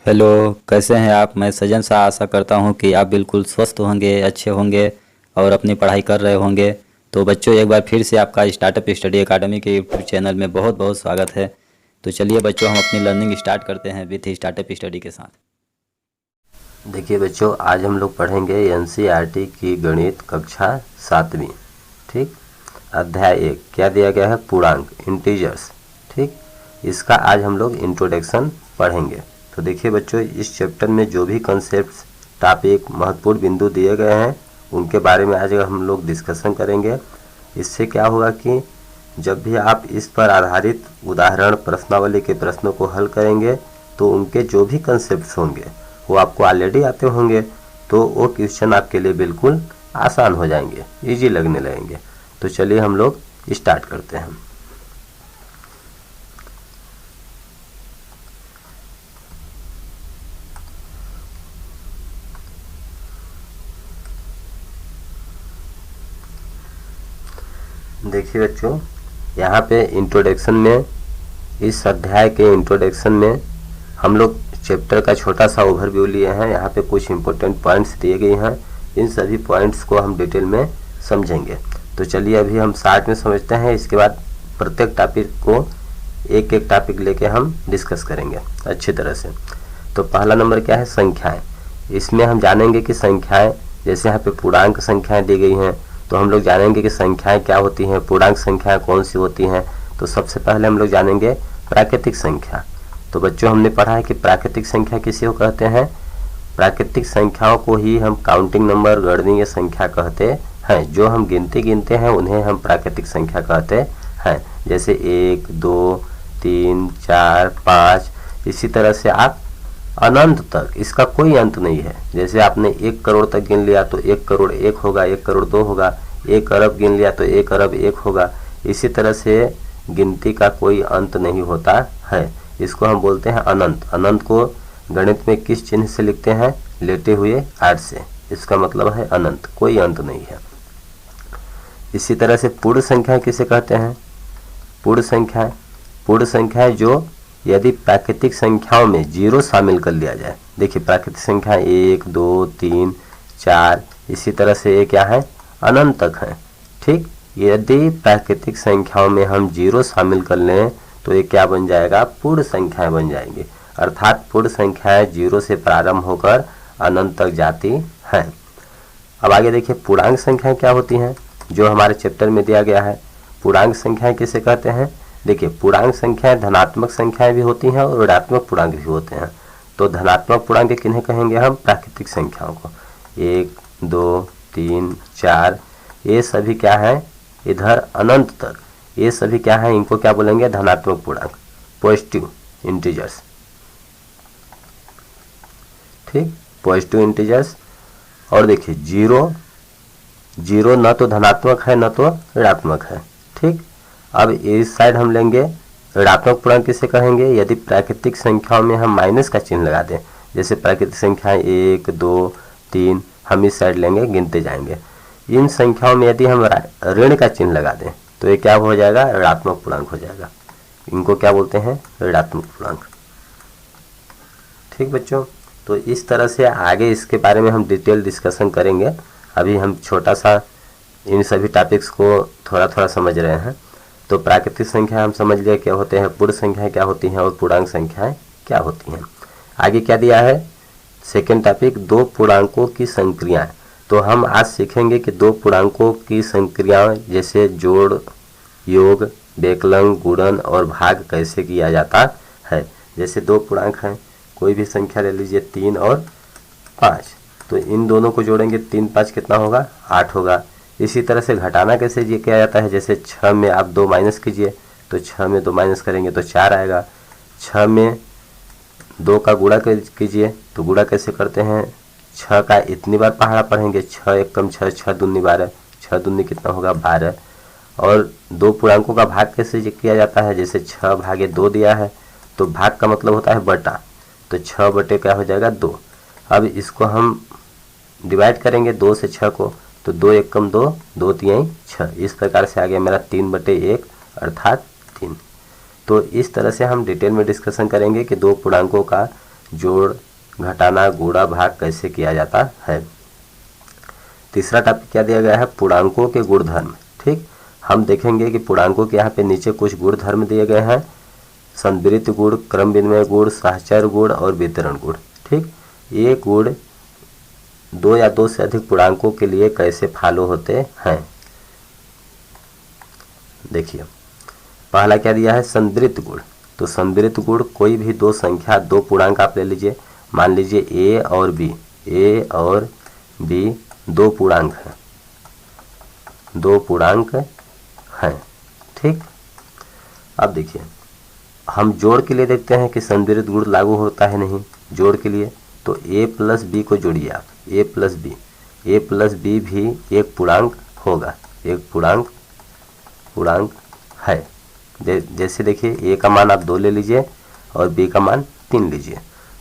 Hello. कैसे हैं आप? मैं सजन सा आशा करता हूं कि आप बिल्कुल स्वस्थ होंगे, अच्छे होंगे और अपनी पढ़ाई कर रहे होंगे। तो बच्चों, एक बार फिर से आपका स्टार्टअप स्टडी एकेडमी के यूट्यूब चैनल में बहुत बहुत स्वागत है। तो चलिए बच्चों, हम अपनी लर्निंग स्टार्ट करते हैं विथ स्टार्टअप स्टडी के साथ। देखिए बच्चों, आज हम लोग पढ़ेंगे एनसीईआरटी की गणित कक्षा 7वीं। ठीक। अध्याय 1 क्या दिया गया है? पूर्णांक, इंटीजर्स। ठीक। इसका आज हम लोग इंट्रोडक्शन पढ़ेंगे। तो देखिए बच्चों, इस चैप्टर में जो भी कॉन्सेप्ट्स, टॉपिक, महत्वपूर्ण बिंदु दिए गए हैं उनके बारे में आज हम लोग डिस्कशन करेंगे। इससे क्या होगा कि जब भी आप इस पर आधारित उदाहरण, प्रश्नावली के प्रश्नों को हल करेंगे तो उनके जो भी कंसेप्ट्स होंगे वो आपको ऑलरेडी आते होंगे, तो वो क्वेश्चन आपके लिए बिल्कुल आसान हो जाएंगे, इजी लगने लगेंगे। तो चलिए हम लोग स्टार्ट करते हैं। देखिए बच्चों, यहाँ पे इंट्रोडक्शन में, इस अध्याय के इंट्रोडक्शन में हम लोग चैप्टर का छोटा सा ओवरव्यू लिए हैं। यहाँ पे कुछ इंपॉर्टेंट पॉइंट्स दिए गए हैं, इन सभी पॉइंट्स को हम डिटेल में समझेंगे। तो चलिए अभी हम शार्ट में समझते हैं, इसके बाद प्रत्येक टॉपिक को एक एक टॉपिक लेके हम डिस्कस करेंगे अच्छी तरह से। तो पहला नंबर क्या है? संख्याएं। इसमें हम जानेंगे कि संख्याएं, जैसे यहाँ पे पूर्णांक संख्याएं दी गई हैं, तो हम लोग जानेंगे कि संख्याएं क्या होती हैं, पूर्णांक संख्याएं कौन सी होती हैं। तो सबसे पहले हम लोग जानेंगे प्राकृतिक संख्या। तो बच्चों, हमने पढ़ा है कि प्राकृतिक संख्या किसे कहते हैं? प्राकृतिक संख्याओं को ही हम काउंटिंग नंबर, गणनीय संख्या कहते हैं। जो हम गिनती गिनते हैं उन्हें हम प्राकृतिक संख्या कहते हैं। जैसे 1, 2, 3, 4, 5, इसी तरह से आप अनंत तक, इसका कोई अंत नहीं है। जैसे आपने 1 करोड़ तक गिन लिया तो 1 करोड़ 1 होगा, 1 करोड़ 2 होगा, 1 अरब गिन लिया तो 1 अरब 1 होगा। इसी तरह से गिनती का कोई अंत नहीं होता है। इसको हम बोलते हैं अनंत। अनंत को गणित में किस चिन्ह से लिखते हैं? लेटे हुए आठ से। इसका मतलब है अनंत, कोई अंत नहीं है। इसी तरह से पूर्ण संख्या किसे कहते हैं? पूर्ण संख्या, पूर्ण संख्या जो यदि प्राकृतिक संख्याओं में जीरो शामिल कर लिया जाए। देखिए प्राकृतिक संख्या 1, 2, 3, 4, इसी तरह से ये क्या है? अनंत तक है। ठीक। यदि प्राकृतिक संख्याओं में हम जीरो शामिल कर लें तो ये क्या बन जाएगा? पूर्ण संख्याएं बन जाएंगी। अर्थात पूर्ण संख्याएं जीरो से प्रारंभ होकर अनंत तक जाती हैं। अब आगे देखिए पूर्णांक संख्याएं क्या होती हैं, जो हमारे चैप्टर में दिया गया है। पूर्णांक संख्याएं किसे कहते हैं? देखिए पूर्णांक संख्याएं धनात्मक संख्याएं भी होती हैं और ऋणात्मक पूर्णांक भी होते हैं। तो धनात्मक पूर्णांक किन्हें कहेंगे हम? प्राकृतिक संख्याओं को। 1, 2, 3, 4, ये सभी क्या है? इधर अनंत तक, ये सभी क्या है? इनको क्या बोलेंगे? धनात्मक पूर्णांक, पॉजिटिव इंटीजर्स। ठीक, पॉजिटिव इंटीजर्स। और देखिए जीरो, जीरो न तो धनात्मक है न तो ऋणात्मक है। ठीक। अब इस साइड हम लेंगे ऋणात्मक पूर्णांक किसे कहेंगे? यदि प्राकृतिक संख्याओं में हम माइनस का चिन्ह लगा दें, जैसे प्राकृतिक संख्याएं 1, 2, 3, हम इस साइड लेंगे, गिनते जाएंगे। इन संख्याओं में यदि हम ऋण का चिन्ह लगा दें तो ये क्या हो जाएगा? ऋणात्मक पूर्णांक हो जाएगा। इनको क्या बोलते हैं? ऋणात्मक पूर्णांक। ठीक बच्चों, तो इस तरह से आगे इसके बारे में हम डिटेल डिस्कशन करेंगे। अभी हम छोटा सा इन सभी टॉपिक्स को थोड़ा थोड़ा समझ रहे हैं। तो प्राकृतिक संख्या हम समझ लिए क्या होते हैं, पूर्ण संख्याएं क्या होती हैं और पूर्णांक संख्याएं क्या होती हैं। आगे क्या दिया है? सेकेंड टॉपिक, दो पूर्णांकों की संक्रियाएं। तो हम आज सीखेंगे कि दो पूर्णांकों की संक्रियाएं, जैसे जोड़, योग, बेकलन, गुणन और भाग कैसे किया जाता है। जैसे दो पूर्णांक हैं, कोई भी संख्या ले लीजिए 3 और 5, तो इन दोनों को जोड़ेंगे 3, 5 कितना होगा? 8 होगा। इसी तरह से घटाना कैसे ये किया जाता है? जैसे 6 में आप 2 माइनस कीजिए तो 6 में 2 माइनस करेंगे तो 4 आएगा। 6 में 2 का गुणा कीजिए तो गुणा कैसे करते हैं? 6 का इतनी बार पहाड़ा पढ़ेंगे, 6 एक कम 6, 6 दूनी 12, 6 दूनी कितना होगा? 12। और दो पूर्णांकों का भाग कैसे किया जाता है? जैसे 6 भागे 2 दिया है तो भाग का मतलब होता है बटा, तो 6 बटे क्या हो जाएगा? 2। अब इसको हम डिवाइड करेंगे 2 से 6 को, तो 2 एक कम 2, 2 तिहाई 6। इस प्रकार से आ गया मेरा 3/1 अर्थात 3। तो इस तरह से हम डिटेल में डिस्कशन करेंगे कि दो पूर्णांकों का जोड़, घटाना, गुणा, भाग कैसे किया जाता है। तीसरा टॉपिक क्या दिया गया है, पूर्णांकों के गुणधर्म। ठीक, हम देखेंगे कि पूर्णांकों के यहाँ पे नीचे कुछ गुणधर्म दिए गए हैं, संवृत्त गुण, क्रम विनिमय गुण, सहचर गुण और वितरण गुण। ठीक, ये गुण दो या दो से अधिक पूर्णांकों के लिए कैसे फॉलो होते हैं। देखिए, पहला क्या दिया है, संवृत्त गुण। तो संवृत्त गुण कोई भी दो संख्या, दो पूर्णांक आप ले लीजिए, मान लीजिए ए और बी दो पूर्णांक हैं, दो पूर्णांक हैं। ठीक, अब देखिए हम जोड़ के लिए देखते हैं कि संवृत्त गुण लागू होता है नहीं। जोड़ के लिए तो a प्लस बी को जोड़िए आप, a प्लस बी भी एक पूर्णांक होगा, एक पूर्णांक है। जैसे देखिए a का मान आप 2 ले लीजिए और b का मान 3 लीजिए,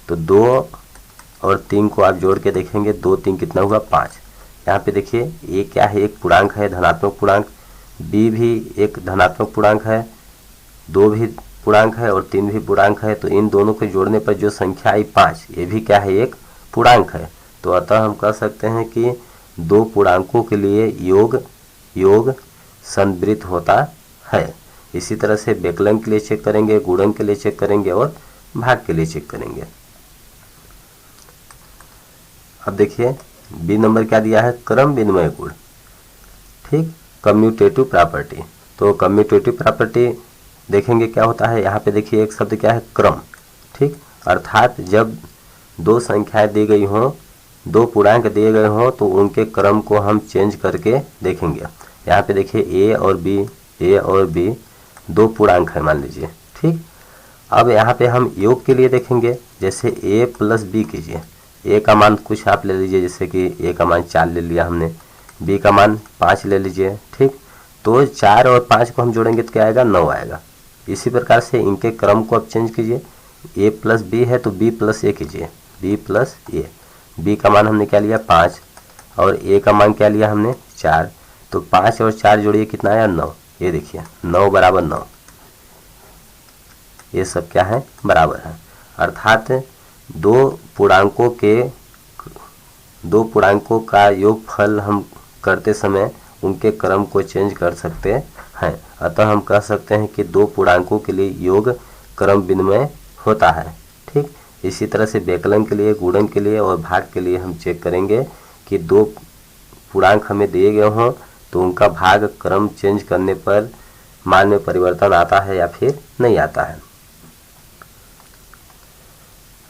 तो 2 और 3 को आप जोड़ के देखेंगे, 2 3 कितना हुआ 5। यहाँ पे देखिए a क्या है, एक पूर्णांक है, धनात्मक पूर्णांक, b भी एक धनात्मक पूर्णांक है, 2 भी पूर्णांक है और 3 भी पूर्णांक है। तो इन दोनों को जोड़ने पर जो संख्या आई 5, ये भी क्या है, एक पूर्णांक है। तो अतः हम कह सकते हैं कि दो पूर्णांकों के लिए योग संवृत्त होता है। इसी तरह से व्यकलन के लिए चेक करेंगे, गुणन के लिए चेक करेंगे और भाग के लिए चेक करेंगे। अब देखिए बी नंबर क्या दिया है, क्रम विनिमय गुण। ठीक, कम्यूटेटिव प्रॉपर्टी। तो कम्यूटेटिव प्रॉपर्टी देखेंगे क्या होता है। यहाँ पे देखिए एक शब्द क्या है, क्रम। ठीक, अर्थात जब दो संख्याएं दी गई हों, दो पूर्णांक दिए गए हों, तो उनके क्रम को हम चेंज करके देखेंगे। यहाँ पे देखिए ए और बी दो पूर्णांक है मान लीजिए। ठीक, अब यहाँ पे हम योग के लिए देखेंगे, जैसे a प्लस बी कीजिए, a का मान कुछ आप ले लीजिए, जैसे कि a का मान 4 ले लिया हमने, b का मान 5 ले लीजिए। ठीक, तो 4 और 5 को हम जोड़ेंगे तो क्या आएगा, 9 आएगा। इसी प्रकार से इनके क्रम को आप चेंज कीजिए, a प्लस बी है तो b प्लस ए कीजिए, b प्लस ए। b का मान हमने क्या लिया 5 और a का मान क्या लिया हमने 4, तो 5 और 4 जोड़िए कितना आया 9। ये देखिए 9 बराबर 9, ये सब क्या है, बराबर है। अर्थात दो पूर्णांकों का योगफल हम करते समय उनके क्रम को चेंज कर सकते हैं। अतः हम कह सकते हैं कि दो पूर्णांकों के लिए योग क्रम विनिमय होता है। ठीक, इसी तरह से व्यकलन के लिए, गुणन के लिए और भाग के लिए हम चेक करेंगे कि दो पूर्णांक हमें दिए गए हों तो उनका भाग क्रम चेंज करने पर मान में परिवर्तन आता है या फिर नहीं आता है।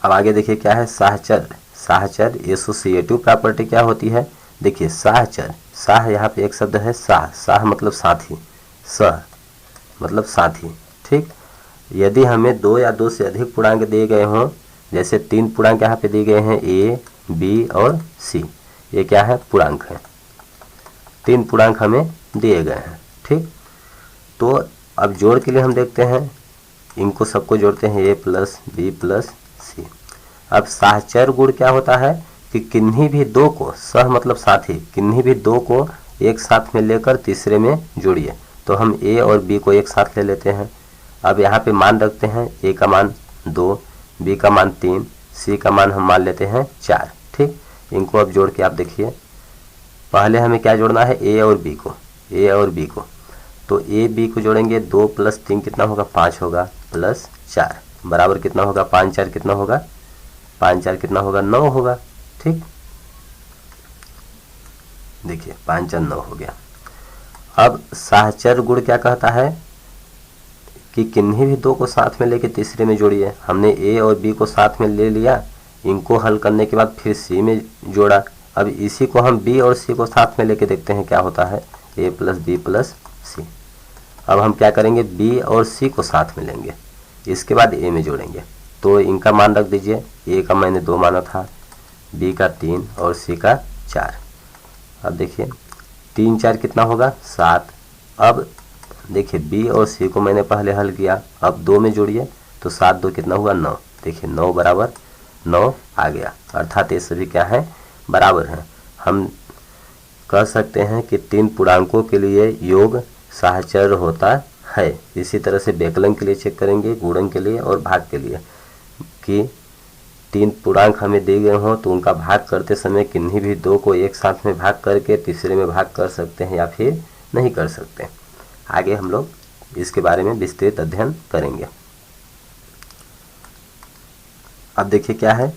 अब आगे देखिए क्या है, साहचर एसोसिएटिव प्रॉपर्टी क्या होती है। देखिए साह यहाँ पे एक शब्द है, साह मतलब साथी, मतलब साथी। ठीक, यदि हमें दो या दो से अधिक पूर्णांक दिए गए हों, जैसे 3 पूर्णांक यहाँ पे दिए गए हैं a, b और c, ये क्या है, पूर्णांक है। 3 पूर्णांक हमें दिए गए हैं। ठीक, तो अब जोड़ के लिए हम देखते हैं, इनको सबको जोड़ते हैं a प्लस बी प्लस सी। अब साहचर गुण क्या होता है कि किन्हीं भी दो को, सह मतलब साथी, किन्हीं भी दो को एक साथ में लेकर तीसरे में जोड़िए। तो हम a और b को एक साथ ले लेते हैं। अब यहाँ पे मान रखते हैं, a का मान 2, b का मान 3, c का मान हम मान लेते हैं 4। ठीक, इनको अब जोड़ के आप देखिए, पहले हमें क्या जोड़ना है, a और b को। तो a b को जोड़ेंगे, 2 प्लस 3 कितना होगा, 5 होगा, प्लस 4 बराबर कितना होगा, 5 4 कितना होगा, 5 4 कितना होगा, 9 होगा। ठीक, देखिए 5 4 9 हो गया। अब साहचर गुण क्या कहता है कि किन्हीं भी दो को साथ में लेके तीसरे में जोड़िए। हमने a और b को साथ में ले लिया, इनको हल करने के बाद फिर c में जोड़ा। अब इसी को हम b और c को साथ में लेके देखते हैं क्या होता है, a प्लस बी प्लस सी। अब हम क्या करेंगे, b और c को साथ में लेंगे, इसके बाद a में जोड़ेंगे। तो इनका मान रख दीजिए, a का मैंने 2 माना था, b का 3 और c का 4। अब देखिए 3 4 कितना होगा, 7। अब देखिए b और c को मैंने पहले हल किया, अब 2 में जोड़िए, तो 7 2 कितना हुआ, 9। देखिए 9 बराबर 9 आ गया। अर्थात ये सभी क्या है, बराबर हैं। हम कह सकते हैं कि 3 पूर्णांकों के लिए योग साहचर होता है। इसी तरह से व्यकलन के लिए चेक करेंगे, गुणन के लिए और भाग के लिए, कि 3 पूर्णांक हमें दिए गए हों तो उनका भाग करते समय किन्हीं भी 2 को एक साथ में भाग करके तीसरे में भाग कर सकते हैं या फिर नहीं कर सकते। आगे हम लोग इसके बारे में विस्तृत अध्ययन करेंगे। अब देखिए क्या है,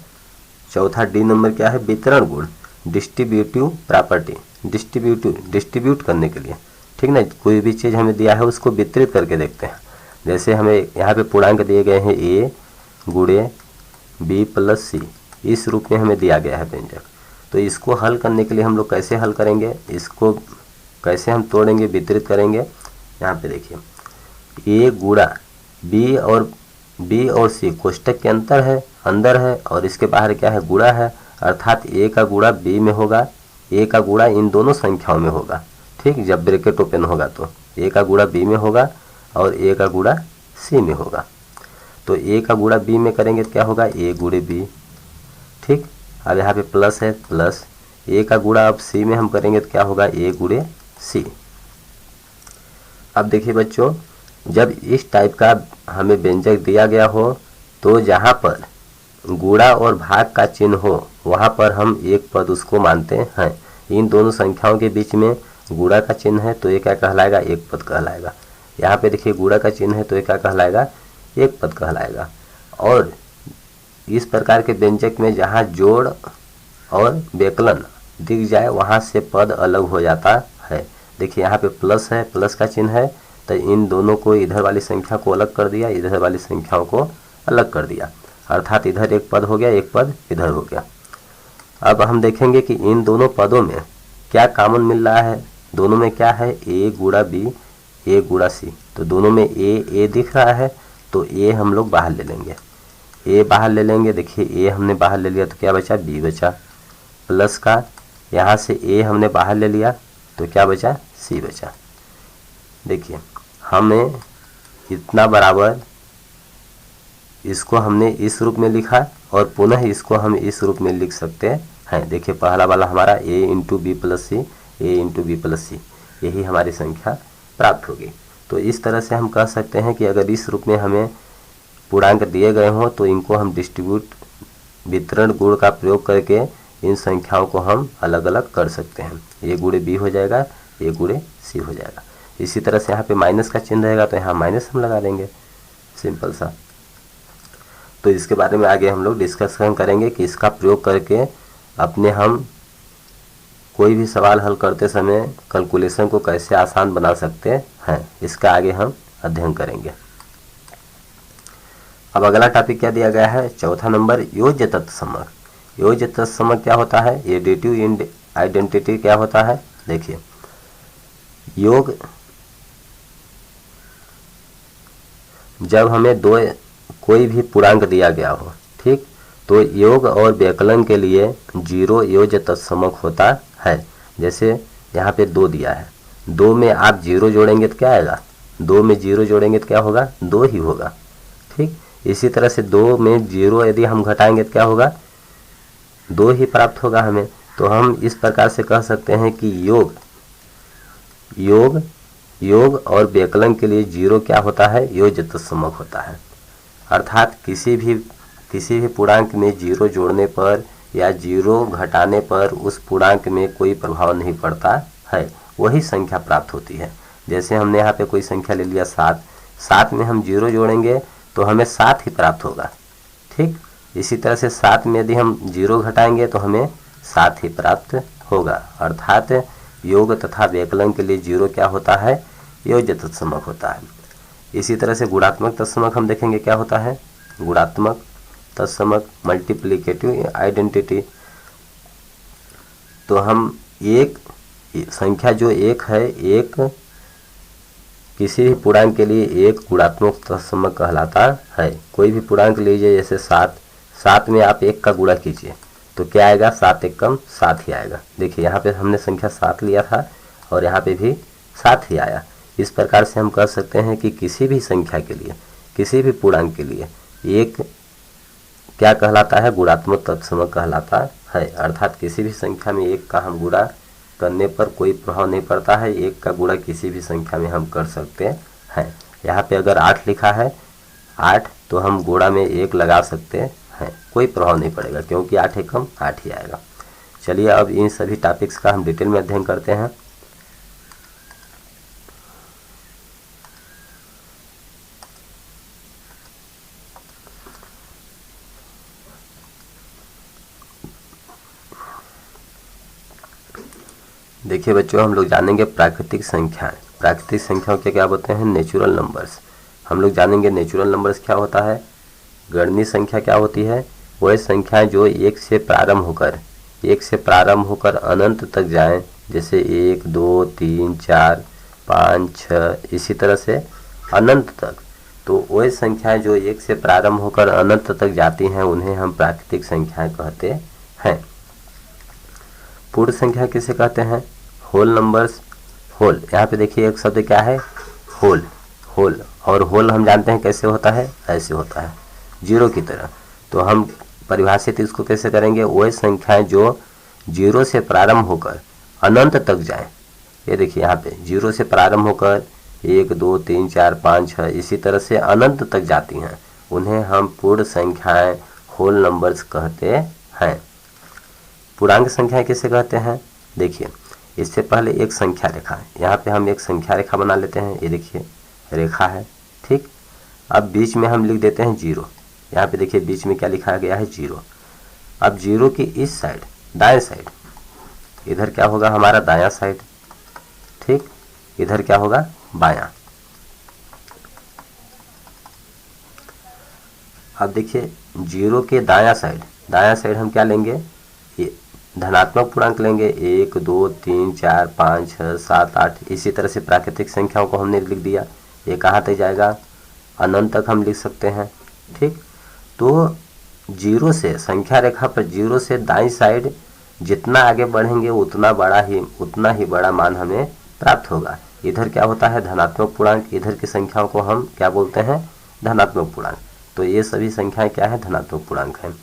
चौथा डी नंबर क्या है, वितरण गुण, डिस्ट्रीब्यूटिव प्रॉपर्टी। डिस्ट्रीब्यूट करने के लिए, ठीक ना, कोई भी चीज़ हमें दिया है उसको वितरित करके देखते हैं। जैसे हमें यहाँ पे पूर्णांक दिए गए हैं a गुणे b प्लस c, इस रूप में हमें दिया गया है व्यंजक। तो इसको हल करने के लिए हम लोग कैसे हल करेंगे, इसको कैसे हम तोड़ेंगे, वितरित करेंगे। यहाँ पे देखिए a गुणा b और c कोष्टक के अंदर है और इसके बाहर क्या है, गुणा है, अर्थात a का गुणा b में होगा, a का गुणा इन दोनों संख्याओं में होगा। ठीक, जब ब्रैकेट ओपन होगा तो a का गुणा b में होगा और a का गुणा c में होगा। तो a का गुणा b में करेंगे तो क्या होगा, a गुणे b। ठीक, अब यहाँ पे प्लस है, प्लस a का गुणा अब c में हम करेंगे तो क्या होगा, a गुणे c। अब देखिए बच्चों, जब इस टाइप का हमें व्यंजक दिया गया हो तो जहाँ पर गुणा और भाग का चिन्ह हो वहाँ पर हम एक पद उसको मानते हैं। इन दोनों संख्याओं के बीच में गुणा का चिन्ह है तो ये क्या कहलाएगा, एक पद कहलाएगा। यहाँ पे देखिए गुणा का चिन्ह है तो ये क्या कहलाएगा, एक पद कहलाएगा। और इस प्रकार के व्यंजक में जहाँ जोड़ और व्यकलन दिख जाए वहाँ से पद अलग हो जाता है। देखिए यहाँ पे प्लस है, प्लस का चिन्ह है तो इन दोनों को, इधर वाली संख्या को अलग कर दिया, इधर वाली संख्याओं को अलग कर दिया, अर्थात इधर एक पद हो गया, एक पद इधर हो गया। अब हम देखेंगे कि इन दोनों पदों में क्या कॉमन मिल रहा है। दोनों में क्या है, a गुणा b, a गुणा c। तो दोनों में a दिख रहा है तो a हम लोग बाहर ले लेंगे, a बाहर ले लेंगे। देखिए a हमने बाहर ले लिया तो क्या बचा, b बचा, प्लस का यहाँ से a हमने बाहर ले लिया तो क्या बचा, c बचा। देखिए हमें इतना बराबर, इसको हमने इस रूप में लिखा और पुनः इसको हम इस रूप में लिख सकते हैं। देखिए पहला वाला हमारा a into B plus C, a into B plus C, यही हमारी संख्या प्राप्त होगी। तो इस तरह से हम कह सकते हैं कि अगर इस रूप में हमें पूर्णांक दिए गए हों तो इनको हम वितरण गुण का प्रयोग करके इन संख्याओं को हम अलग अलग कर सकते हैं। a गुणे b हो जाएगा, a गुणे c हो जाएगा। इसी तरह से यहाँ पे माइनस का चिन्ह रहेगा तो यहाँ माइनस हम लगा देंगे, सिंपल सा। तो इसके बारे में आगे हम लोग डिस्कशन करेंगे कि इसका प्रयोग करके अपने हम कोई भी सवाल हल करते समय कैलकुलेशन को कैसे आसान बना सकते हैं, इसका आगे हम अध्ययन करेंगे। अब अगला टॉपिक क्या दिया गया है, चौथा नंबर, योज्य तत्समक। योज्य तत्समक क्या होता है, एडिटिव आइडेंटिटी क्या होता है। देखिए योग, जब हमें कोई भी पूर्णांक दिया गया हो, ठीक, तो योग और व्यकलन के लिए 0 योज्य तत्समक होता है। जैसे यहाँ पे 2 दिया है, 2 में आप 0 जोड़ेंगे तो क्या आएगा, 2 में 0 जोड़ेंगे तो क्या होगा, 2 ही होगा। ठीक, इसी तरह से 2 में 0 यदि हम घटाएंगे तो क्या होगा, 2 ही प्राप्त होगा हमें। तो हम इस प्रकार से कह सकते हैं कि योग और व्यकलन के लिए 0 क्या होता है, योज्य तत्समक होता है। अर्थात किसी भी पूर्णांक में 0 जोड़ने पर या 0 घटाने पर उस पूर्णांक में कोई प्रभाव नहीं पड़ता है, वही संख्या प्राप्त होती है। जैसे हमने यहाँ पे कोई संख्या ले लिया 7, 7 में हम 0 जोड़ेंगे तो हमें 7 ही प्राप्त होगा। ठीक, इसी तरह से 7 में यदि हम 0 घटाएंगे तो हमें 7 ही प्राप्त होगा। अर्थात योग तथा व्यकलन के लिए 0 क्या होता है, योज्य तत्समक होता है। इसी तरह से गुणात्मक तत्समक हम देखेंगे क्या होता है। गुणात्मक तत्समक, मल्टीप्लिकेटिव आइडेंटिटी, तो हम एक संख्या जो एक है, एक किसी भी पूर्णांक के लिए एक गुणात्मक तत्समक कहलाता है। कोई भी पूर्णांक लीजिए, जैसे 7 में आप 1 का गुणा कीजिए तो क्या आएगा, 7 एकम 7 ही आएगा। देखिए यहाँ पे हमने संख्या 7 लिया था और यहाँ पे भी 7 ही आया। इस प्रकार से हम कह सकते हैं कि किसी भी संख्या के लिए, किसी भी पूर्णांक के लिए एक क्या कहलाता है, गुणात्मक तत्समक कहलाता है। अर्थात किसी भी संख्या में 1 का हम गुणा करने पर कोई प्रभाव नहीं पड़ता है, 1 का गुणा किसी भी संख्या में हम कर सकते हैं। यहाँ पे अगर 8 लिखा है, 8 तो हम गुणा में 1 लगा सकते हैं, कोई प्रभाव नहीं पड़ेगा, क्योंकि 8 एकम 8 ही आएगा। चलिए अब इन सभी टॉपिक्स का हम डिटेल में अध्ययन करते हैं। देखिए बच्चों, हम लोग जानेंगे प्राकृतिक संख्याएं। प्राकृतिक संख्याओं के क्या होते हैं? Natural numbers. हम लोग जानेंगे नेचुरल नंबर्स क्या होता है, गणनीय संख्या क्या होती है, वह संख्याएं जो एक से प्रारंभ होकर अनंत तक जाएं, जैसे 1 2 3 4 5 6 इसी तरह से अनंत तक। तो वह संख्याएं जो एक से प्रारंभ होकर अनंत तक जाती हैं उन्हें हम प्राकृतिक संख्याएं कहते हैं। पूर्ण संख्या किसे कहते हैं? Whole numbers. होल, यहाँ पे देखिए एक शब्द क्या है? होल। होल, और होल हम जानते हैं कैसे होता है? ऐसे होता है, जीरो की तरह। तो हम परिभाषित इसको कैसे करेंगे? वह संख्याएं जो जीरो से प्रारंभ होकर अनंत तक जाएं। ये देखिए यहाँ पे जीरो से प्रारंभ होकर 1 2 3 4 5 6 इसी तरह से अनंत तक जाती हैं, उन्हें हम पूर्ण संख्याएं, होल नंबर्स कहते हैं। पूर्णांक संख्याएं किसे कहते हैं? देखिए, इससे पहले एक संख्या रेखा है, यहाँ पे हम एक संख्या रेखा बना लेते हैं। ये देखिए रेखा है, ठीक। अब बीच में हम लिख देते हैं जीरो। यहाँ पे देखिए बीच में क्या लिखा गया है? जीरो। अब जीरो की इस साइड, दाएं साइड, इधर क्या होगा? हमारा दायां साइड, ठीक। इधर क्या होगा? बायां। अब देखिए जीरो के दायां साइड हम क्या लेंगे? ये धनात्मक पूर्णांक लेंगे। 1 2 3 4 5 6 7 8 इसी तरह से प्राकृतिक संख्याओं को हमने लिख दिया। ये कहाँ तक जाएगा? अनंत तक हम लिख सकते हैं, ठीक। तो जीरो से, संख्या रेखा पर जीरो से दाईं साइड जितना आगे बढ़ेंगे उतना ही बड़ा मान हमें प्राप्त होगा। इधर क्या होता है? धनात्मक पूर्णांक। इधर की संख्याओं को हम क्या बोलते हैं? धनात्मक पूर्णांक। तो ये सभी संख्याएं क्या है? धनात्मक पूर्णांक हैं।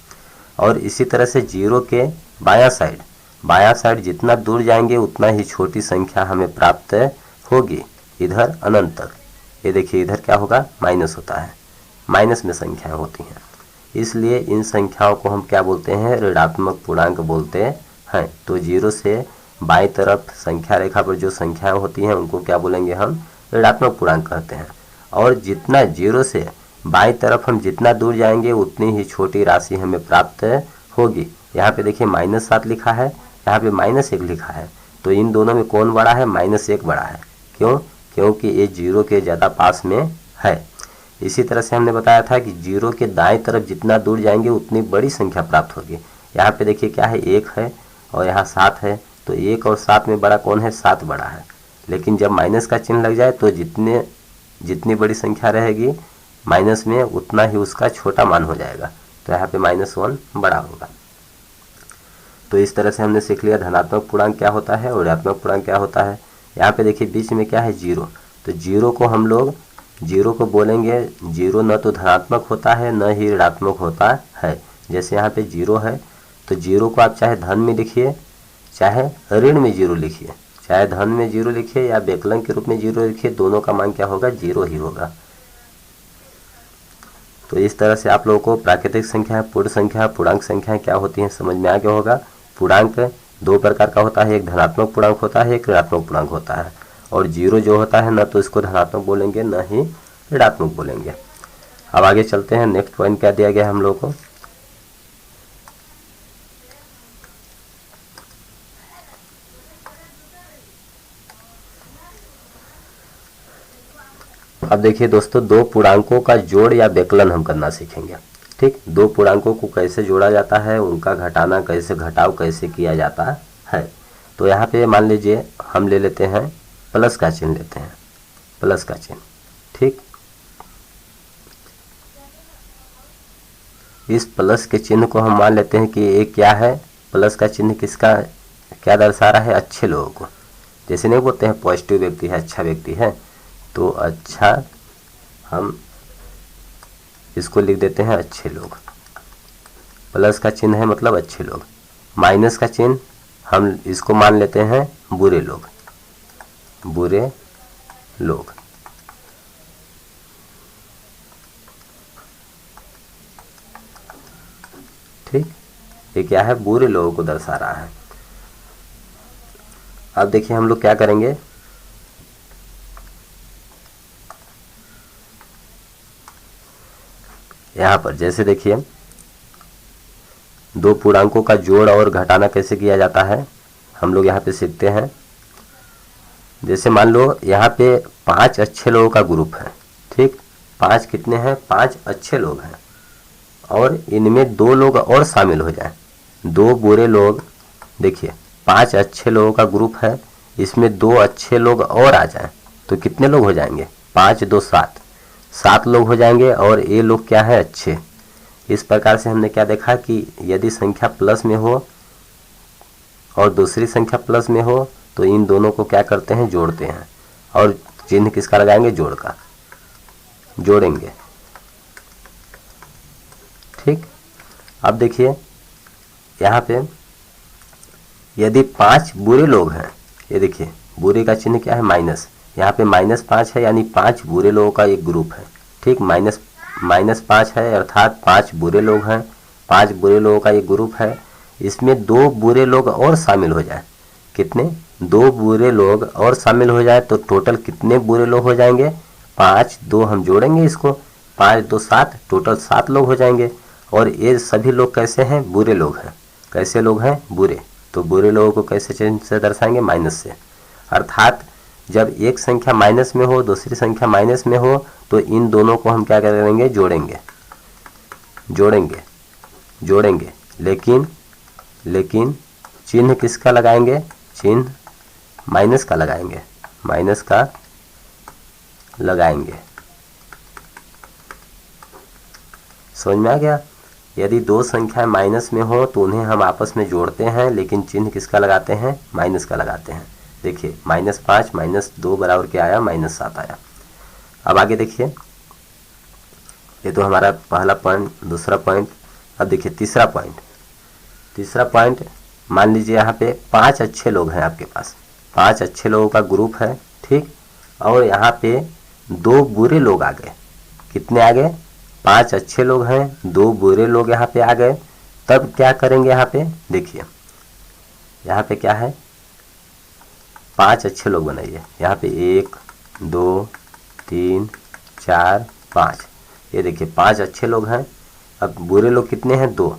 और इसी तरह से जीरो के बायां साइड जितना दूर जाएंगे उतना ही छोटी संख्या हमें प्राप्त होगी, इधर अनंत तक। ये देखिए इधर क्या होगा? माइनस होता है, माइनस में संख्याएं होती हैं, इसलिए इन संख्याओं को हम क्या बोलते हैं? ऋणात्मक पूर्णांक बोलते हैं। तो जीरो से बाईं तरफ संख्या रेखा पर जो संख्याएं होती हैं उनको क्या बोलेंगे? हम ऋणात्मक पूर्णांक कहते हैं। और जितना जीरो से बाईं तरफ हम जितना दूर जाएंगे उतनी ही छोटी राशि हमें प्राप्त होगी। यहाँ पे देखिए -7 लिखा है, यहाँ पे -1 लिखा है। तो इन दोनों में कौन बड़ा है? -1 बड़ा है। क्यों? क्योंकि ये जीरो के ज़्यादा पास में है। इसी तरह से हमने बताया था कि जीरो के दाएं तरफ जितना दूर जाएंगे उतनी बड़ी संख्या प्राप्त होगी। यहाँ पे देखिए क्या है? 1 है और यहाँ 7 है। तो 1 और 7 में बड़ा कौन है? 7 बड़ा है। लेकिन जब माइनस का चिन्ह लग जाए तो जितनी बड़ी संख्या रहेगी माइनस में उतना ही उसका छोटा मान हो जाएगा। तो यहाँ पे -1 बड़ा होगा। तो इस तरह से हमने सीख लिया धनात्मक पूर्णांक क्या होता है और ऋणात्मक पूर्णांक क्या होता है। यहाँ पे देखिए बीच में क्या है? जीरो। तो जीरो को हम लोग बोलेंगे, जीरो न तो धनात्मक होता है न ही ऋणात्मक होता है। जैसे यहाँ पे जीरो है तो जीरो को आप चाहे धन में लिखिए चाहे ऋण में जीरो लिखिए, चाहे धन में जीरो लिखिए या विकलन के रूप में जीरो लिखिए, दोनों का मान क्या होगा? जीरो ही होगा। तो इस तरह से आप लोगों को प्राकृतिक संख्या, पूर्ण संख्या, पूर्णांक संख्याएं क्या होती हैं समझ में आ गया होगा। पूर्णांक 2 प्रकार का होता है, एक धनात्मक पूर्णांक होता है, एक ऋणात्मक पूर्णांक होता है। और जीरो जो होता है न तो इसको धनात्मक बोलेंगे न ही ऋणात्मक बोलेंगे। अब आगे चलते हैं, नेक्स्ट पॉइंट क्या दिया गया है हम लोग को। अब देखिए दोस्तों, दो पूर्णांकों का जोड़ या व्यकलन हम करना सीखेंगे, ठीक। दो पूर्णांकों को कैसे जोड़ा जाता है, उनका घटाना कैसे, घटाव कैसे किया जाता है। तो यहाँ पे मान लीजिए हम ले लेते हैं प्लस का चिन्ह लेते हैं, प्लस का चिन्ह, ठीक। इस प्लस के चिन्ह को हम मान लेते हैं कि ये क्या है? प्लस का चिन्ह किसका क्या दर्शा रहा है? अच्छे लोगों को। जैसे नहीं बोलते हैं पॉजिटिव व्यक्ति है, अच्छा व्यक्ति है, तो अच्छा हम इसको लिख देते हैं अच्छे लोग। प्लस का चिन्ह है मतलब अच्छे लोग। माइनस का चिन्ह हम इसको मान लेते हैं बुरे लोग, बुरे लोग। ठीक, ये क्या है, बुरे लोगों को दर्शा रहा है। अब देखिए हम लोग क्या करेंगे, यहाँ पर जैसे देखिए दो पूर्णांकों का जोड़ और घटाना कैसे किया जाता है हम लोग यहाँ पे सीखते हैं। जैसे मान लो यहाँ पे 5 अच्छे लोगों का ग्रुप है, ठीक, 5 कितने हैं, 5 अच्छे लोग हैं, और इनमें 2 लोग और शामिल हो जाएं, 2 बुरे लोग। देखिए 5 अच्छे लोगों का ग्रुप है, इसमें 2 अच्छे लोग और आ जाएं तो कितने लोग हो जाएंगे, 5 2 7, 7 लोग हो जाएंगे, और ये लोग क्या है, अच्छे। इस प्रकार से हमने क्या देखा कि यदि संख्या प्लस में हो और दूसरी संख्या प्लस में हो तो इन दोनों को क्या करते हैं, जोड़ते हैं, और चिन्ह किसका लगाएंगे, जोड़ का, जोड़ेंगे। ठीक, अब देखिए यहाँ पे यदि 5 बुरे लोग हैं, ये देखिए बुरे का चिन्ह क्या है, माइनस, यहाँ पे -5 है, यानी 5 बुरे लोगों का एक ग्रुप है। ठीक, -5 है अर्थात 5 बुरे लोग हैं, 5 बुरे लोगों का एक ग्रुप है, इसमें 2 बुरे लोग और शामिल हो जाए, कितने, 2 बुरे लोग और शामिल हो जाए तो टोटल कितने बुरे लोग हो जाएंगे, 5 2 हम जोड़ेंगे इसको, 5 2 7, टोटल 7 लोग हो जाएंगे। और ये सभी लोग कैसे हैं, बुरे लोग हैं, कैसे लोग हैं, बुरे। तो बुरे लोगों को कैसे चिन्ह से दर्शाएंगे, माइनस से। अर्थात जब एक संख्या माइनस में हो, दूसरी संख्या माइनस में हो, तो इन दोनों को हम क्या करेंगे, जोड़ेंगे, जोड़ेंगे, जोड़ेंगे, लेकिन चिन्ह किसका लगाएंगे, चिन्ह माइनस का लगाएंगे, माइनस का लगाएंगे। समझ में आ गया। यदि 2 संख्याएं माइनस में हो तो उन्हें हम आपस में जोड़ते हैं, लेकिन चिन्ह किसका लगाते हैं, माइनस का लगाते हैं। देखिए -5 -2 बराबर क्या आया, -7 आया। अब आगे देखिए, ये तो हमारा पहला पॉइंट, दूसरा पॉइंट। अब देखिए तीसरा पॉइंट, मान लीजिए यहाँ पे 5 अच्छे लोग हैं आपके पास, 5 अच्छे लोगों का ग्रुप है, ठीक, और यहाँ पे 2 बुरे लोग आ गए, कितने आ गए, 5 अच्छे लोग हैं, 2 बुरे लोग यहाँ पे आ गए। तब क्या करेंगे, यहाँ पे देखिए, यहाँ पे क्या है, 5 अच्छे लोग बनाइए, यहाँ पे 1 2 3 4 5, ये देखिए 5 अच्छे लोग हैं। अब बुरे लोग कितने हैं, 2,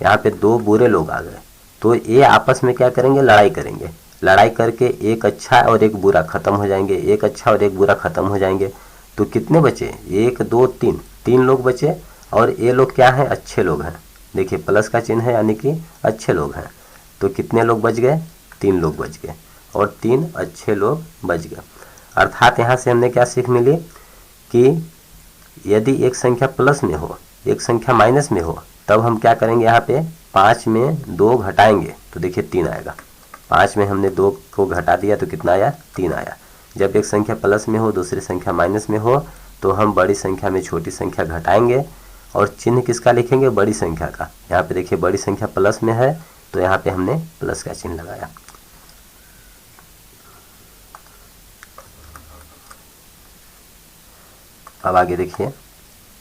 यहाँ पे 2 बुरे लोग आ गए, तो ये आपस में क्या करेंगे, लड़ाई करेंगे, लड़ाई करके एक अच्छा और एक बुरा खत्म हो जाएंगे, एक अच्छा और एक बुरा खत्म हो जाएंगे। तो कितने बचे, 1 2 3, 3 लोग बचे, और ये लोग क्या हैं, अच्छे लोग हैं। देखिए प्लस का चिन्ह है, यानी कि अच्छे लोग हैं। तो कितने लोग बच गए, 3 लोग बच गए, और 3 अच्छे लोग बच गए। अर्थात यहाँ से हमने क्या सीख मिली कि यदि एक संख्या प्लस में हो, एक संख्या माइनस में हो, तब हम क्या करेंगे, यहाँ पे 5 में 2 घटाएंगे तो देखिए 3 आएगा। 5 में हमने 2 को घटा दिया तो कितना आया, 3 आया। जब एक संख्या प्लस में हो, दूसरी संख्या माइनस में हो, तो हम बड़ी संख्या में छोटी संख्या घटाएंगे, और चिन्ह किसका लिखेंगे, बड़ी संख्या का। यहाँ पे देखिए बड़ी संख्या प्लस में है, तो यहाँ पे हमने प्लस का चिन्ह लगाया। अब आगे देखिए,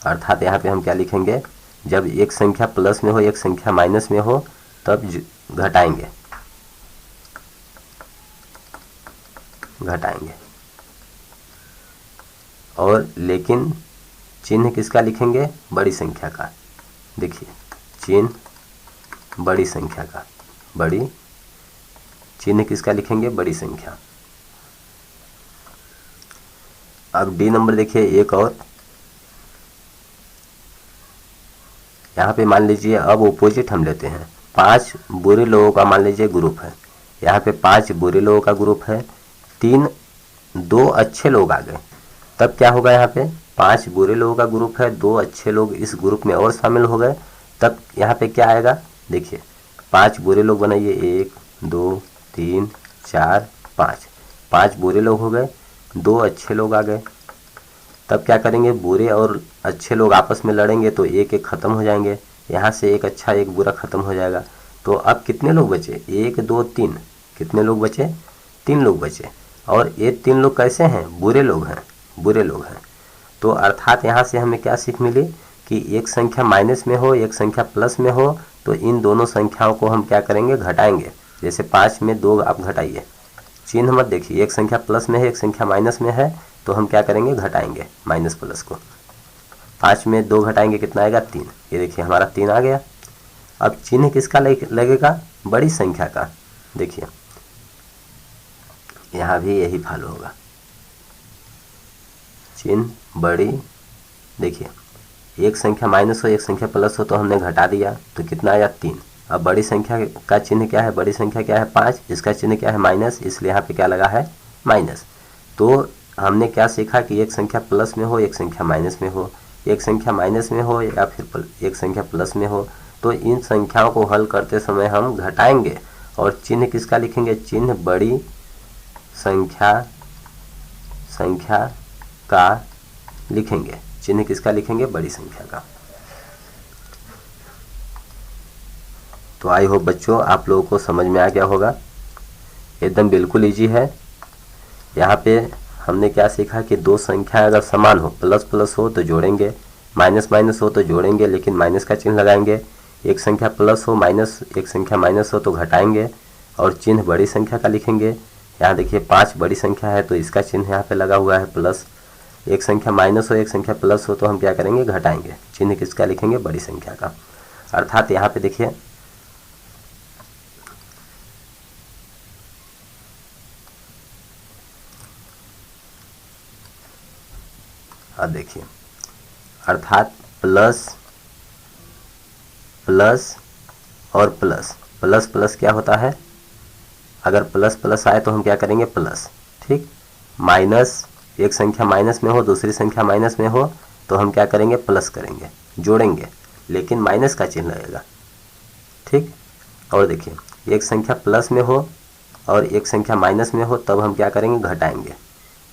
अर्थात यहाँ पे हम क्या लिखेंगे, जब एक संख्या प्लस में हो, एक संख्या माइनस में हो, तब घटाएंगे, और लेकिन चिन्ह किसका लिखेंगे, बड़ी संख्या का। देखिए चिन्ह बड़ी संख्या का, बड़ी चिन्ह किसका लिखेंगे, बड़ी संख्या। अब डी नंबर देखिए, एक और यहाँ पे मान लीजिए, अब ओपोजिट हम लेते हैं, 5 बुरे लोगों का मान लीजिए ग्रुप है, यहाँ पे 5 बुरे लोगों का ग्रुप है, 2 अच्छे लोग आ गए। तब क्या होगा, यहाँ पे 5 बुरे लोगों का ग्रुप है, 2 अच्छे लोग इस ग्रुप में और शामिल हो गए। तब यहाँ पे क्या आएगा, देखिए 5 बुरे लोग बनाइए, 1 2 3 4 5, 5 बुरे लोग हो गए, 2 अच्छे लोग आ गए। तब क्या करेंगे, बुरे और अच्छे लोग आपस में लड़ेंगे तो एक एक खत्म हो जाएंगे, यहाँ से एक अच्छा एक बुरा खत्म हो जाएगा। तो अब कितने लोग बचे, 1 2 3, कितने लोग बचे, 3 लोग बचे, और ये 3 लोग कैसे हैं, बुरे लोग हैं, बुरे लोग हैं। तो अर्थात यहाँ से हमें क्या सीख मिली कि एक संख्या माइनस में हो, एक संख्या प्लस में हो, तो इन दोनों संख्याओं को हम क्या करेंगे, घटाएंगे। जैसे 5 में 2 आप घटाइए, चिन्ह मत देखिए, एक संख्या प्लस में है, एक संख्या माइनस में है, तो हम क्या करेंगे, घटाएंगे माइनस प्लस को। 5 में 2 घटाएंगे, कितना आएगा, 3। ये देखिए हमारा 3 आ गया। अब चिन्ह किसका लगेगा, बड़ी संख्या का। देखिए यहाँ भी यही फॉलो होगा, चिन्ह बड़ी। देखिए एक संख्या माइनस हो, एक संख्या प्लस हो, तो हमने घटा दिया, तो कितना आया, 3। अब बड़ी संख्या का चिन्ह क्या है, बड़ी संख्या क्या है, 5, इसका चिन्ह क्या है, माइनस, इसलिए यहाँ पे क्या लगा है, माइनस। तो हमने क्या सीखा कि एक संख्या प्लस में हो, एक संख्या माइनस में हो, एक संख्या माइनस में हो या फिर एक संख्या प्लस में हो, तो इन संख्याओं को हल करते समय हम घटाएंगे और चिन्ह किसका लिखेंगे, चिन्ह बड़ी संख्या का लिखेंगे। चिन्ह किसका लिखेंगे, बड़ी संख्या का। तो आई होप बच्चों आप लोगों को समझ में आ गया होगा, एकदम बिल्कुल इजी है। यहाँ पे हमने क्या सीखा कि दो संख्या अगर समान हो, प्लस प्लस हो तो जोड़ेंगे, माइनस माइनस हो तो जोड़ेंगे लेकिन माइनस का चिन्ह लगाएंगे। एक संख्या प्लस हो माइनस, एक संख्या माइनस हो तो घटाएंगे और चिन्ह बड़ी संख्या का लिखेंगे। यहाँ देखिए 5 बड़ी संख्या है तो इसका चिन्ह यहाँ पे लगा हुआ है प्लस। एक संख्या माइनस हो, एक संख्या प्लस हो तो हम क्या करेंगे, घटाएंगे, चिन्ह किसका लिखेंगे, बड़ी संख्या का। अर्थात यहाँ पे देखिए अब देखिए, अर्थात प्लस प्लस और प्लस, प्लस प्लस क्या होता है, अगर प्लस प्लस आए तो हम क्या करेंगे, प्लस, ठीक। माइनस, एक संख्या माइनस में हो, दूसरी संख्या माइनस में हो तो हम क्या करेंगे, प्लस करेंगे, जोड़ेंगे लेकिन माइनस का चिन्ह लगेगा, ठीक। और देखिए एक संख्या प्लस में हो और एक संख्या माइनस में हो तब हम क्या करेंगे, घटाएंगे।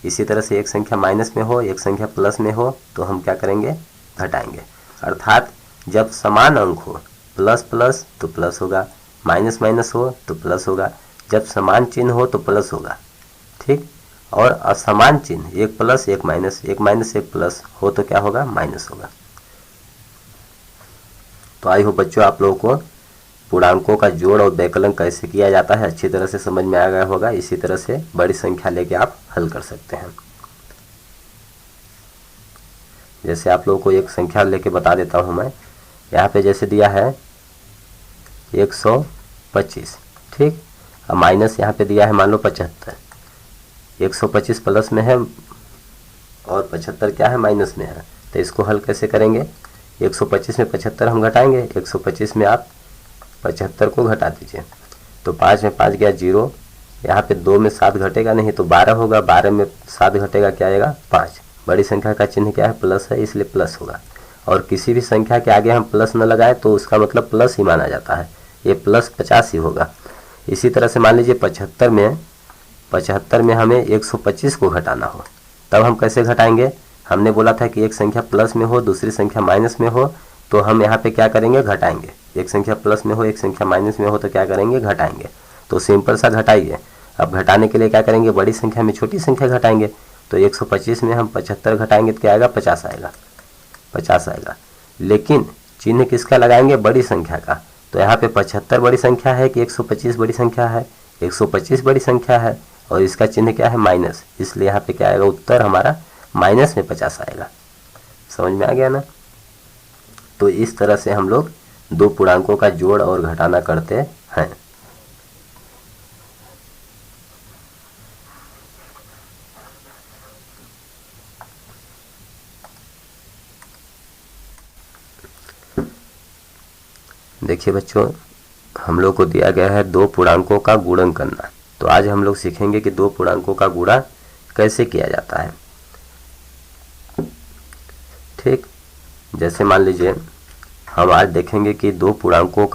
इसी तरह से एक संख्या माइनस में हो, एक संख्या प्लस में हो तो हम क्या करेंगे, घटाएंगे। अर्थात जब समान अंक हो, प्लस प्लस तो प्लस होगा, माइनस माइनस हो तो प्लस होगा, जब समान चिन्ह हो तो प्लस होगा, ठीक। और असमान चिन्ह, एक प्लस एक माइनस, एक माइनस एक प्लस हो तो क्या होगा, माइनस होगा। तो आई होप बच्चों आप लोगों को पूर्णांकों का जोड़ और व्यकलन कैसे किया जाता है अच्छी तरह से समझ में आ गया होगा। इसी तरह से बड़ी संख्या लेके आप हल कर सकते हैं। जैसे आप लोगों को एक संख्या लेके बता देता हूं मैं, यहाँ पे जैसे दिया है 125, ठीक। अब माइनस यहाँ पे दिया है मान लो 75, 125 प्लस में है और 75 क्या है, माइनस में है। तो इसको हल कैसे करेंगे, 125 में 75 हम घटाएंगे, 125 में आप 75 को घटा दीजिए तो 5 में 5 गया 0, यहाँ पे 2 में 7 घटेगा नहीं तो 12 होगा, 12 में 7 घटेगा क्या आएगा, 5। बड़ी संख्या का चिन्ह क्या है, प्लस है, इसलिए प्लस होगा। और किसी भी संख्या के आगे हम प्लस न लगाए तो उसका मतलब प्लस ही माना जाता है, ये प्लस 50 ही होगा। इसी तरह से मान लीजिए 75 में हमें 125 को घटाना हो, तब हम कैसे घटाएंगे, हमने बोला था कि एक संख्या प्लस में हो, दूसरी संख्या माइनस में हो तो हम यहाँ पे क्या करेंगे, घटाएंगे। एक संख्या प्लस में हो, एक संख्या माइनस में हो तो क्या करेंगे, घटाएंगे। तो सिंपल सा घटाइए। अब घटाने के लिए क्या करेंगे, बड़ी संख्या में छोटी संख्या घटाएंगे। तो 125 में हम 75 घटाएंगे तो क्या आएगा, 50 आएगा, 50 आएगा। लेकिन चिन्ह किसका लगाएंगे, बड़ी संख्या का। तो यहाँ पे 75 बड़ी संख्या है कि 125 बड़ी संख्या है, 125 बड़ी संख्या है और इसका चिन्ह क्या है, माइनस, इसलिए यहाँ पे क्या आएगा, उत्तर हमारा माइनस में 50 आएगा। समझ में आ गया ना। तो इस तरह से हम लोग दो पूर्णांकों का जोड़ और घटाना करते हैं। देखिए बच्चों, हम लोग को दिया गया है दो पूर्णांकों का गुणन करना। तो आज हम लोग सीखेंगे कि दो पूर्णांकों का गुणा कैसे किया जाता है, ठीक। जैसे मान लीजिए हम आज देखेंगे कि दो पूर्णांकों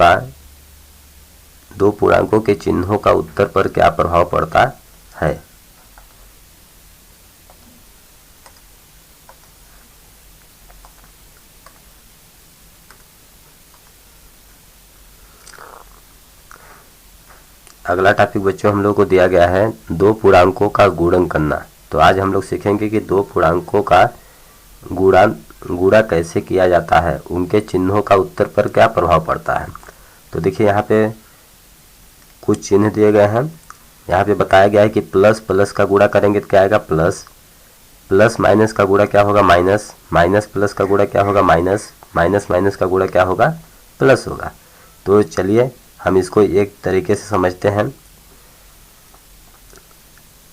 के चिन्हों का उत्तर पर क्या प्रभाव पड़ता है। अगला टॉपिक बच्चों हम लोग को दिया गया है दो पूर्णांकों का गुणन करना। तो आज हम लोग सीखेंगे कि दो पूर्णांकों का गुणा कैसे किया जाता है, उनके चिन्हों का उत्तर पर क्या प्रभाव पड़ता है। तो देखिए यहाँ पे कुछ चिन्ह दिए गए हैं। यहाँ पे बताया गया है कि प्लस प्लस का गुणा करेंगे तो क्या आएगा प्लस, प्लस माइनस का गुणा क्या होगा माइनस, माइनस प्लस का गुणा क्या होगा माइनस, माइनस माइनस का गुणा क्या होगा प्लस होगा। तो चलिए हम इसको एक तरीके से समझते हैं।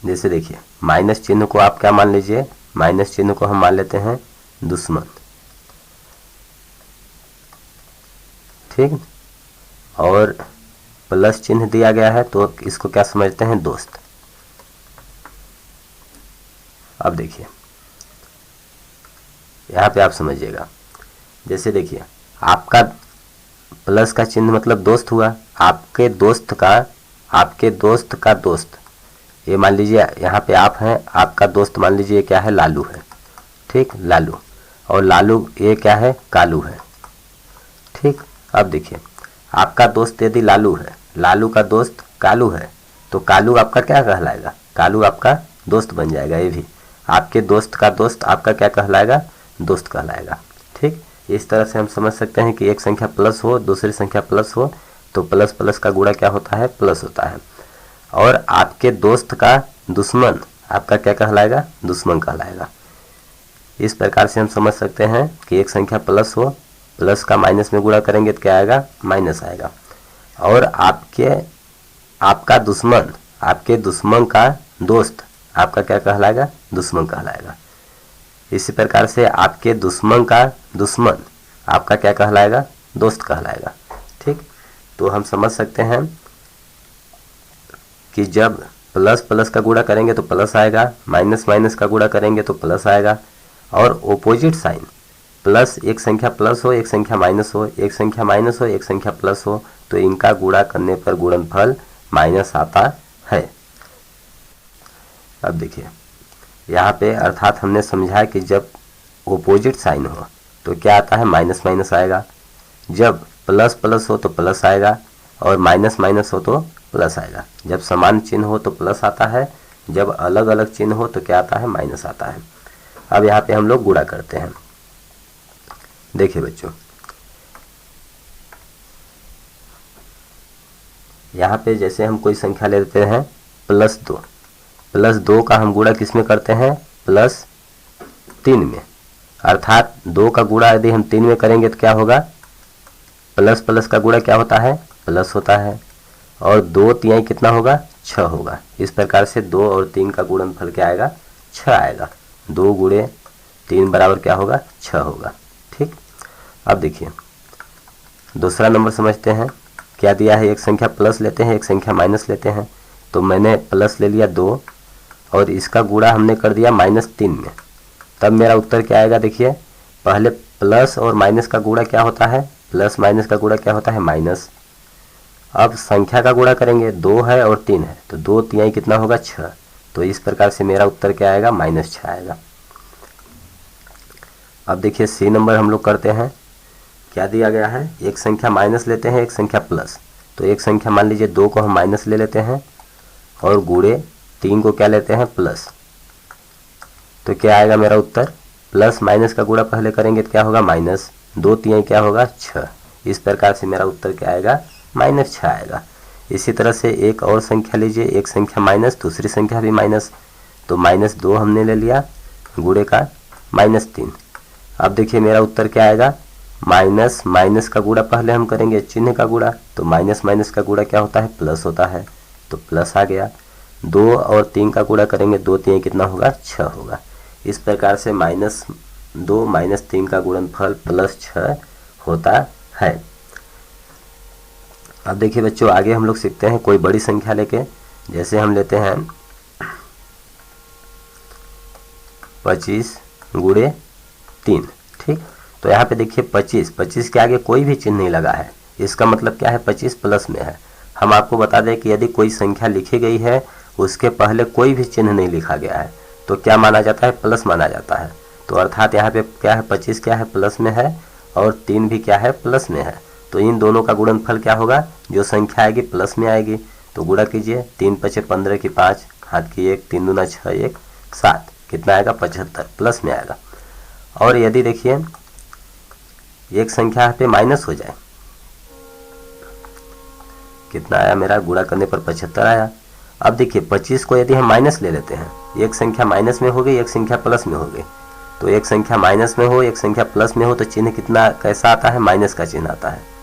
जैसे देखिए माइनस चिन्ह को आप क्या मान लीजिए, माइनस चिन्ह को हम मान लेते हैं दुश्मन, ठीक। और प्लस चिन्ह दिया गया है तो इसको क्या समझते हैं दोस्त। अब देखिए यहाँ पे आप समझिएगा, जैसे देखिए आपका प्लस का चिन्ह मतलब दोस्त हुआ, आपके दोस्त का दोस्त, ये मान लीजिए यहाँ पे आप हैं, आपका दोस्त मान लीजिए क्या है लालू है, ठीक, लालू, और लालू ये क्या है कालू है, ठीक। अब देखिए आपका दोस्त यदि लालू है, लालू का दोस्त कालू है, तो कालू आपका क्या कहलाएगा, कालू आपका दोस्त बन जाएगा। ये भी आपके दोस्त का दोस्त आपका क्या कहलाएगा, दोस्त कहलाएगा, ठीक। इस तरह से हम समझ सकते हैं कि एक संख्या प्लस हो दूसरी संख्या प्लस हो तो प्लस प्लस का गुणा क्या होता है प्लस होता है। और आपके दोस्त का दुश्मन आपका क्या कहलाएगा, दुश्मन कहलाएगा। इस प्रकार से हम समझ सकते हैं कि एक संख्या प्लस हो, प्लस का माइनस में गुणा करेंगे तो क्या आएगा माइनस आएगा। और आपका दुश्मन, आपके दुश्मन का दोस्त आपका क्या कहलाएगा, दुश्मन कहलाएगा। इसी प्रकार से आपके दुश्मन का दुश्मन आपका क्या कहलाएगा, दोस्त कहलाएगा, ठीक। तो हम समझ सकते हैं कि जब प्लस प्लस का गुणा करेंगे तो प्लस आएगा, माइनस माइनस का गुणा करेंगे तो प्लस आएगा। और ऑपोजिट साइन, प्लस एक संख्या प्लस हो एक संख्या माइनस हो, एक संख्या माइनस हो एक संख्या प्लस हो, तो इनका गुणा करने पर गुणनफल माइनस आता है। अब देखिए यहाँ पे अर्थात हमने समझा कि जब ऑपोजिट साइन हो तो क्या आता है माइनस माइनस आएगा, जब प्लस प्लस हो तो प्लस आएगा, और माइनस माइनस हो तो प्लस आएगा। जब समान चिन्ह हो तो प्लस आता है, जब अलग अलग चिन्ह हो तो क्या आता है माइनस आता है। अब यहाँ पे हम लोग गुणा करते हैं। देखिए बच्चों यहाँ पे जैसे हम कोई संख्या लेते हैं +2, +2 का हम गुणा किस में करते हैं +3 में, अर्थात 2 का गुणा यदि हम 3 में करेंगे तो क्या होगा, प्लस प्लस का गुणा क्या होता है प्लस होता है, और 2 तिहाई कितना होगा 6 होगा। इस प्रकार से 2 और 3 का गुणनफल क्या आएगा 6 आएगा। 2 गुणे 3 बराबर क्या होगा 6 होगा, ठीक। अब देखिए दूसरा नंबर समझते हैं। क्या दिया है, एक संख्या प्लस लेते हैं एक संख्या माइनस लेते हैं। तो मैंने प्लस ले लिया 2 और इसका गुणा हमने कर दिया -3 में, तब मेरा उत्तर क्या आएगा। देखिए पहले प्लस और माइनस का गुणा क्या होता है, प्लस माइनस का गुणा क्या होता है माइनस। अब संख्या का गुणा करेंगे, 2 है और 3 है, तो 2 तिहाई कितना होगा 6, तो इस प्रकार से मेरा उत्तर क्या आएगा -6 आएगा। अब देखिए सी नंबर हम लोग करते हैं। क्या दिया गया है, एक संख्या माइनस लेते हैं एक संख्या प्लस, तो एक संख्या मान लीजिए 2 को हम माइनस ले लेते हैं और गुणे 3 को क्या लेते हैं प्लस, तो क्या आएगा मेरा उत्तर, प्लस माइनस का गुणा पहले करेंगे तो क्या होगा माइनस, 2 तिहाई क्या होगा 6, इस प्रकार से मेरा उत्तर क्या आएगा -6 आएगा। इसी तरह से एक और संख्या लीजिए, एक संख्या माइनस दूसरी संख्या भी माइनस, तो -2 हमने ले लिया गुणे का -3। अब देखिए मेरा उत्तर क्या आएगा, माइनस माइनस का गुणा पहले हम करेंगे चिन्ह का गुणा, तो माइनस माइनस का गुणा क्या होता है प्लस होता है, तो प्लस आ गया। 2 और 3 का गुणा करेंगे, 2 तिहाई कितना होगा 6 होगा। इस प्रकार से -2 -3 का गुणनफल +6 होता है। अब देखिए बच्चों आगे हम लोग सीखते हैं कोई बड़ी संख्या लेके, जैसे हम लेते हैं 25 गुणे 3, ठीक। तो यहाँ पे देखिए 25 के आगे कोई भी चिन्ह नहीं लगा है, इसका मतलब क्या है 25 प्लस में है। हम आपको बता दें कि यदि कोई संख्या लिखी गई है उसके पहले कोई भी चिन्ह नहीं लिखा गया है तो क्या माना जाता है, प्लस माना जाता है। तो अर्थात यहाँ पे क्या है 25 क्या है प्लस में है और 3 भी क्या है प्लस में है, तो इन दोनों का गुणनफल क्या होगा, जो संख्या आएगी प्लस में आएगी। तो गुणा कीजिए, 3 × 5 = 15 की 5, हाथ की 1, 3 दूना 6, 1 7, कितना आएगा 75, प्लस में आएगा। और यदि देखिए एक संख्या पे माइनस हो जाए, कितना आया मेरा, गुणा करने पर 75 आया। अब देखिए 25 को यदि हम माइनस ले लेते हैं, एक संख्या माइनस में हो गई, एक संख्या प्लस में हो गई, तो एक संख्या माइनस में हो, एक संख्या प्लस में हो, तो चिन्ह कितना कैसा आता है, माइनस का चिन्ह आता है।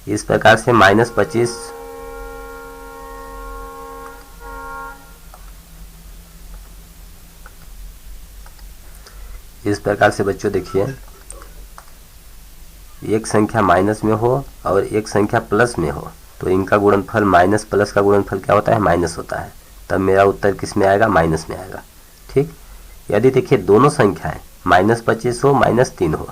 इस प्रकार से -25 इस प्रकार से बच्चों देखिए एक संख्या माइनस में हो और एक संख्या प्लस में हो तो इनका गुणनफल माइनस प्लस का गुणनफल क्या होता है, माइनस होता है। तब मेरा उत्तर किस में आएगा, माइनस में आएगा। ठीक, यदि देखिए दोनों संख्याएं -25 हो -3 हो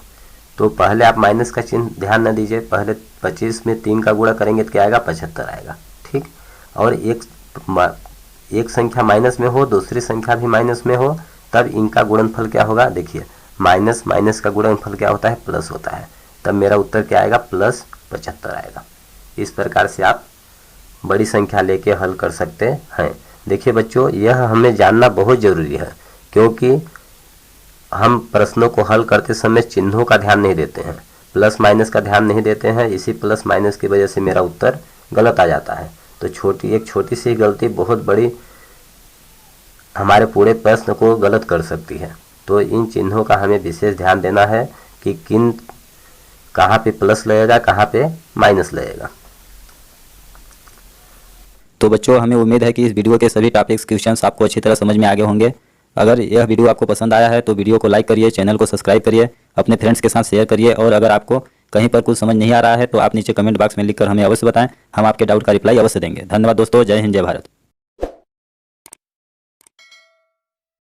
तो पहले आप माइनस का चिन्ह ध्यान न दीजिए, पहले 25 में 3 का गुणा करेंगे तो क्या आएगा, 75 आएगा। ठीक, और एक संख्या माइनस में हो, दूसरी संख्या भी माइनस में हो, तब इनका गुणनफल क्या होगा, देखिए माइनस माइनस का गुणनफल क्या होता है, प्लस होता है। तब मेरा उत्तर क्या आएगा, +75 आएगा। इस प्रकार से आप बड़ी संख्या लेके हल कर सकते हैं। देखिए बच्चों, यह हमें जानना बहुत ज़रूरी है, क्योंकि हम प्रश्नों को हल करते समय चिन्हों का ध्यान नहीं देते हैं, प्लस माइनस का ध्यान नहीं देते हैं। इसी प्लस माइनस की वजह से मेरा उत्तर गलत आ जाता है। तो एक छोटी सी गलती बहुत बड़ी हमारे पूरे प्रश्न को गलत कर सकती है। तो इन चिन्हों का हमें विशेष ध्यान देना है कि कहाँ पे प्लस लगेगा, कहाँ पे माइनस लगेगा। तो बच्चों, हमें उम्मीद है कि इस वीडियो के सभी टॉपिक्स क्वेश्चंस आपको अच्छी तरह समझ में आ गए होंगे। अगर यह वीडियो आपको पसंद आया है तो वीडियो को लाइक करिए, चैनल को सब्सक्राइब करिए, अपने फ्रेंड्स के साथ शेयर करिए, और अगर आपको कहीं पर कुछ समझ नहीं आ रहा है तो आप नीचे कमेंट बॉक्स में लिखकर हमें अवश्य बताएं, हम आपके डाउट का रिप्लाई अवश्य देंगे। धन्यवाद दोस्तों, जय हिंद, जय भारत।